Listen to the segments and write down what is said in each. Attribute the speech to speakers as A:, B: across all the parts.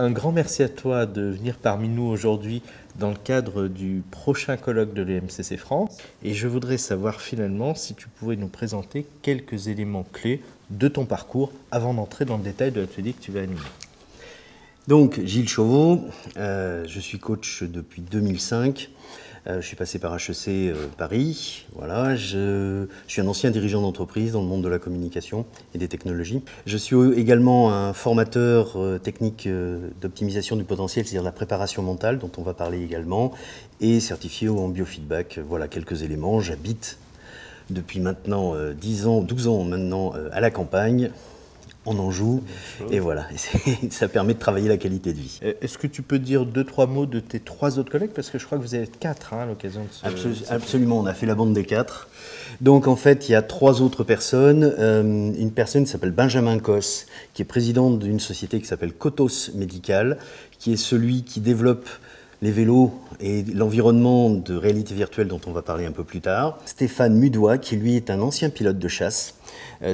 A: un grand merci à toi de venir parmi nous aujourd'hui dans le cadre du prochain colloque de l'EMCC France. Et je voudrais savoir finalement si tu pouvais nous présenter quelques éléments clés de ton parcours avant d'entrer dans le détail de l'atelier que tu vas animer.
B: Donc, Gilles Chauveau, je suis coach depuis 2005. Je suis passé par HEC Paris. Voilà, je suis un ancien dirigeant d'entreprise dans le monde de la communication et des technologies. Je suis également un formateur technique d'optimisation du potentiel, c'est-à-dire de la préparation mentale, dont on va parler également, et certifié en biofeedback. Voilà quelques éléments. J'habite depuis maintenant 10 ans, 12 ans maintenant à la campagne. On en joue, et voilà, ça permet de travailler la qualité de vie.
A: Est-ce que tu peux dire 2-3 mots de tes 3 autres collègues? Parce que je crois que vous allez être 4 à l'occasion de ce...
B: Absolument, on a fait la bande des 4. Donc en fait, il y a 3 autres personnes. Une personne qui s'appelle Benjamin Cos, qui est président d'une société qui s'appelle Cotos Médical, qui est celui qui développe les vélos et l'environnement de réalité virtuelle dont on va parler un peu plus tard. Stéphane Mudois, qui lui est un ancien pilote de chasse,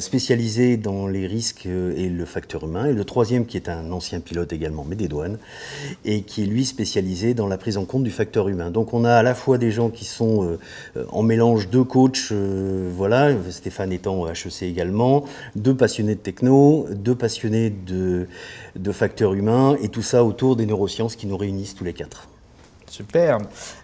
B: spécialisé dans les risques et le facteur humain. Et le troisième, qui est un ancien pilote également, mais des douanes, et qui est lui spécialisé dans la prise en compte du facteur humain. Donc on a à la fois des gens qui sont en mélange de coachs, voilà, Stéphane étant HEC également, 2 passionnés de techno, 2 passionnés de facteurs humains, et tout ça autour des neurosciences qui nous réunissent tous les 4.
A: Super.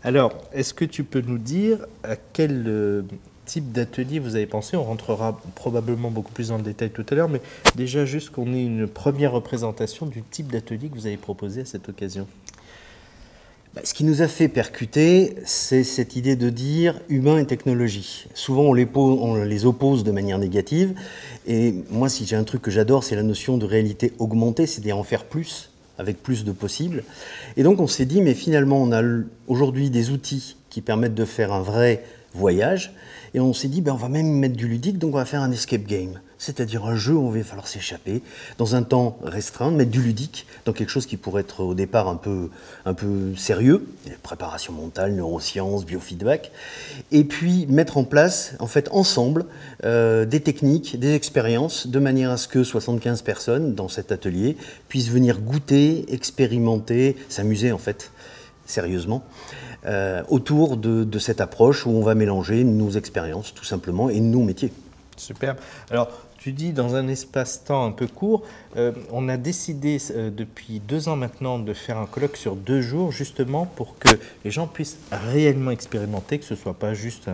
A: Alors, est-ce que tu peux nous dire à quel type d'atelier vous avez pensé? On rentrera probablement beaucoup plus dans le détail tout à l'heure, mais déjà juste qu'on ait une première représentation du type d'atelier que vous avez proposé à cette occasion.
B: Ce qui nous a fait percuter, c'est cette idée de dire humain et technologie. Souvent, on les oppose de manière négative. Et moi, si j'ai un truc que j'adore, c'est la notion de réalité augmentée, c'est-à-dire en faire plus, avec plus de possibles. Et donc, on s'est dit, mais finalement, on a aujourd'hui des outils qui permettent de faire un vrai voyage. Et on s'est dit, on va même mettre du ludique, donc on va faire un escape game. C'est-à-dire un jeu où il va falloir s'échapper dans un temps restreint, mettre du ludique dans quelque chose qui pourrait être au départ un peu sérieux, préparation mentale, neurosciences, biofeedback, et puis mettre en place, en fait, ensemble, des techniques, des expériences, de manière à ce que 75 personnes dans cet atelier puissent venir goûter, expérimenter, s'amuser en fait, sérieusement, autour de cette approche où on va mélanger nos expériences tout simplement et nos métiers.
A: Super. Alors, tu dis dans un espace-temps un peu court, on a décidé depuis 2 ans maintenant de faire un colloque sur 2 jours justement pour que les gens puissent réellement expérimenter, que ce ne soit pas juste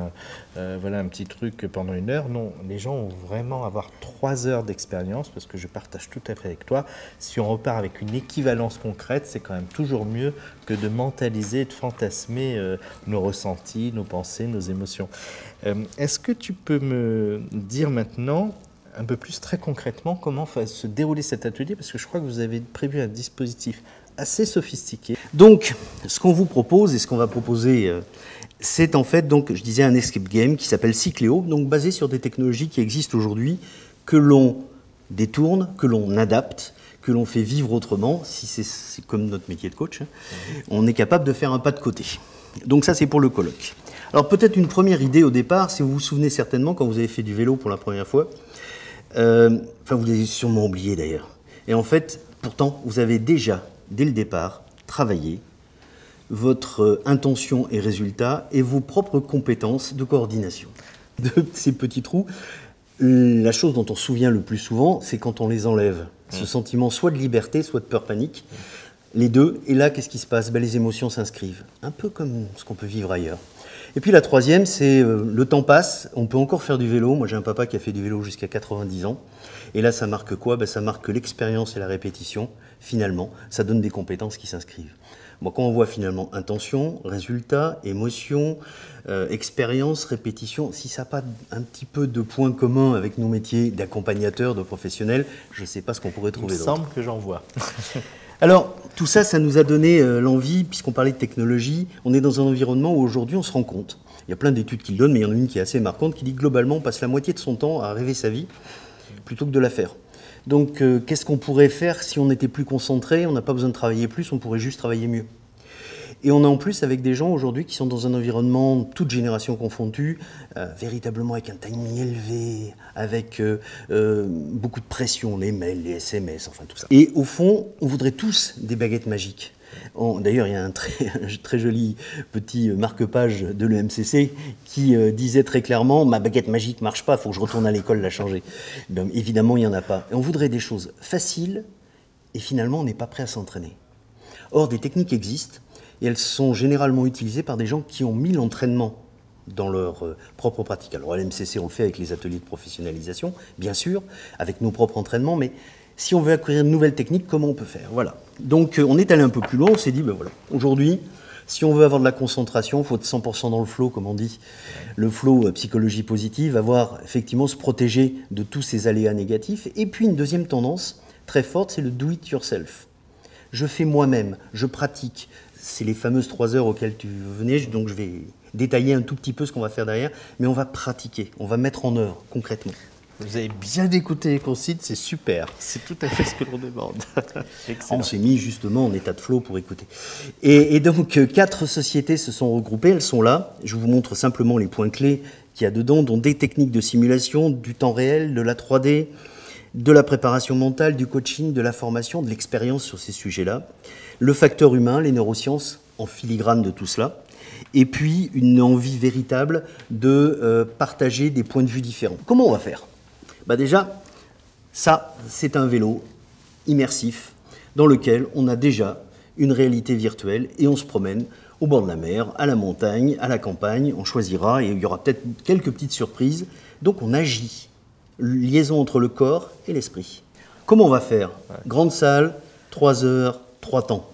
A: voilà, un petit truc pendant 1 heure. Non, les gens vont vraiment avoir 3 heures d'expérience parce que je partage tout à fait avec toi. Si on repart avec une équivalence concrète, c'est quand même toujours mieux que de mentaliser, de fantasmer nos ressentis, nos pensées, nos émotions. Est-ce que tu peux me dire maintenant un peu plus très concrètement comment va se dérouler cet atelier, parce que je crois que vous avez prévu un dispositif assez sophistiqué.
B: Donc, ce qu'on vous propose et ce qu'on va proposer, c'est en fait, donc, je disais, un escape game qui s'appelle Cycléo, donc basé sur des technologies qui existent aujourd'hui, que l'on détourne, que l'on adapte, que l'on fait vivre autrement, si c'est comme notre métier de coach, on est capable de faire un pas de côté. Donc ça, c'est pour le colloque. Alors peut-être une première idée au départ, si vous vous souvenez certainement quand vous avez fait du vélo pour la première fois, enfin vous l'avez sûrement oublié d'ailleurs, et en fait, pourtant, vous avez déjà, dès le départ, travaillé votre intention et résultat et vos propres compétences de coordination. De ces petits trous, la chose dont on se souvient le plus souvent, c'est quand on les enlève. Ce sentiment soit de liberté, soit de peur panique, les deux, et là, qu'est-ce qui se passe? Les émotions s'inscrivent, un peu comme ce qu'on peut vivre ailleurs. Et puis la troisième, c'est le temps passe, on peut encore faire du vélo. Moi j'ai un papa qui a fait du vélo jusqu'à 90 ans. Et là ça marque quoi? Ça marque que l'expérience et la répétition, finalement, ça donne des compétences qui s'inscrivent. Moi quand on voit finalement intention, résultat, émotion, expérience, répétition, si ça n'a pas un petit peu de points communs avec nos métiers d'accompagnateur, de professionnel, je ne sais pas ce qu'on pourrait trouver d'autre.
A: Il me semble que j'en vois.
B: Alors, tout ça, ça nous a donné l'envie, puisqu'on parlait de technologie, on est dans un environnement où aujourd'hui on se rend compte, il y a plein d'études qui le donnent, mais il y en a une qui est assez marquante, qui dit que globalement on passe la moitié de son temps à rêver sa vie, plutôt que de la faire. Donc, qu'est-ce qu'on pourrait faire si on était plus concentré? On n'a pas besoin de travailler plus, on pourrait juste travailler mieux. Et on est en plus avec des gens aujourd'hui qui sont dans un environnement, toute génération confondue, véritablement avec un timing élevé, avec beaucoup de pression, les mails, les SMS, enfin tout ça. Et au fond, on voudrait tous des baguettes magiques. D'ailleurs, il y a un très joli petit marque-page de l'EMCC qui disait très clairement « Ma baguette magique ne marche pas, il faut que je retourne à l'école la changer ». Évidemment, il n'y en a pas. Et on voudrait des choses faciles et finalement, on n'est pas prêt à s'entraîner. Or, des techniques existent et elles sont généralement utilisées par des gens qui ont mis l'entraînement dans leur propre pratique. Alors à l'MCC, on le fait avec les ateliers de professionnalisation, bien sûr, avec nos propres entraînements, mais si on veut acquérir de nouvelles techniques, comment on peut faire? Voilà. Donc on est allé un peu plus loin, on s'est dit, ben voilà, aujourd'hui, si on veut avoir de la concentration, il faut être 100% dans le flow, comme on dit, le flow psychologie positive, avoir effectivement se protéger de tous ces aléas négatifs. Et puis une deuxième tendance très forte, c'est le do it yourself. Je fais moi-même, je pratique. C'est les fameuses 3 heures auxquelles tu venais, donc je vais détailler un tout petit peu ce qu'on va faire derrière, mais on va pratiquer, on va mettre en œuvre concrètement.
A: Vous avez bien écouté les consignes, c'est super. C'est tout à fait ce que l'on demande.
B: On s'est mis justement en état de flow pour écouter. Et donc, 4 sociétés se sont regroupées, elles sont là. Je vous montre simplement les points clés qu'il y a dedans, dont des techniques de simulation, du temps réel, de la 3D, de la préparation mentale, du coaching, de la formation, de l'expérience sur ces sujets-là, le facteur humain, les neurosciences en filigrane de tout cela, et puis une envie véritable de partager des points de vue différents. Comment on va faire ? Bah déjà, ça, c'est un vélo immersif dans lequel on a déjà une réalité virtuelle et on se promène au bord de la mer, à la montagne, à la campagne. On choisira et il y aura peut-être quelques petites surprises. Donc on agit. Liaison entre le corps et l'esprit. Comment on va faire ? Grande salle, 3 heures, 3 temps.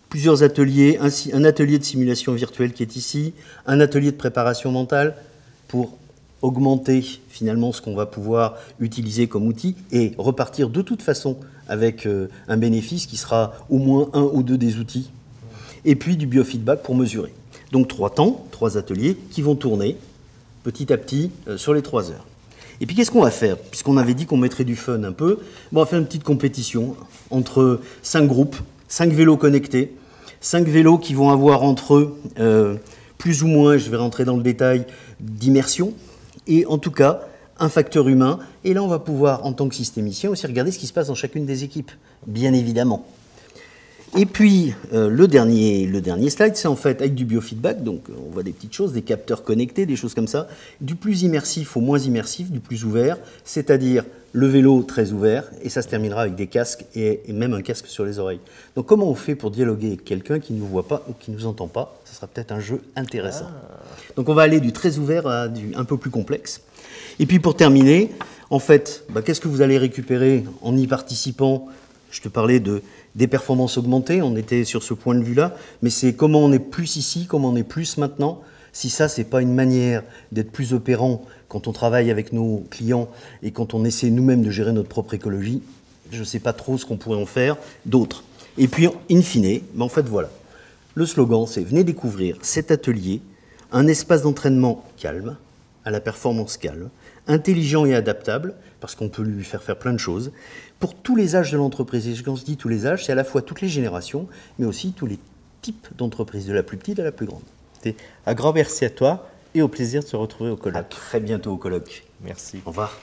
B: Plusieurs ateliers, un atelier de simulation virtuelle qui est ici, un atelier de préparation mentale pour augmenter finalement ce qu'on va pouvoir utiliser comme outil et repartir de toute façon avec un bénéfice qui sera au moins 1 ou 2 des outils. Et puis du biofeedback pour mesurer. Donc 3 temps, 3 ateliers qui vont tourner petit à petit sur les 3 heures. Et puis qu'est-ce qu'on va faire? Puisqu'on avait dit qu'on mettrait du fun un peu, bon, on va faire une petite compétition entre 5 groupes, 5 vélos connectés, 5 vélos qui vont avoir entre eux plus ou moins, je vais rentrer dans le détail, d'immersion, et en tout cas un facteur humain. Et là, on va pouvoir, en tant que systémicien, aussi regarder ce qui se passe dans chacune des équipes, bien évidemment. Et puis, le dernier slide, c'est en fait avec du biofeedback, donc on voit des petites choses, des capteurs connectés, des choses comme ça, du plus immersif au moins immersif, du plus ouvert, c'est-à-dire le vélo très ouvert, et ça se terminera avec des casques et même un casque sur les oreilles. Donc comment on fait pour dialoguer avec quelqu'un qui ne nous voit pas ou qui ne nous entend pas? Ça sera peut-être un jeu intéressant. Donc on va aller du très ouvert à du un peu plus complexe. Et puis pour terminer, en fait, qu'est-ce que vous allez récupérer en y participant? Je te parlais des performances augmentées, on était sur ce point de vue-là, mais c'est comment on est plus ici, comment on est plus maintenant. Si ça, c'est pas une manière d'être plus opérant quand on travaille avec nos clients et quand on essaie nous-mêmes de gérer notre propre écologie, je ne sais pas trop ce qu'on pourrait en faire d'autres. Et puis, in fine, en fait, voilà. Le slogan, c'est « Venez découvrir cet atelier, un espace d'entraînement calme, à la performance calme, intelligent et adaptable, parce qu'on peut lui faire faire plein de choses, pour tous les âges de l'entreprise. Et quand on se dit tous les âges, c'est à la fois toutes les générations, mais aussi tous les types d'entreprises, de la plus petite à la plus grande.
A: Un grand merci à toi et au plaisir de se retrouver au colloque.
B: À très bientôt au colloque.
A: Merci.
B: Au revoir.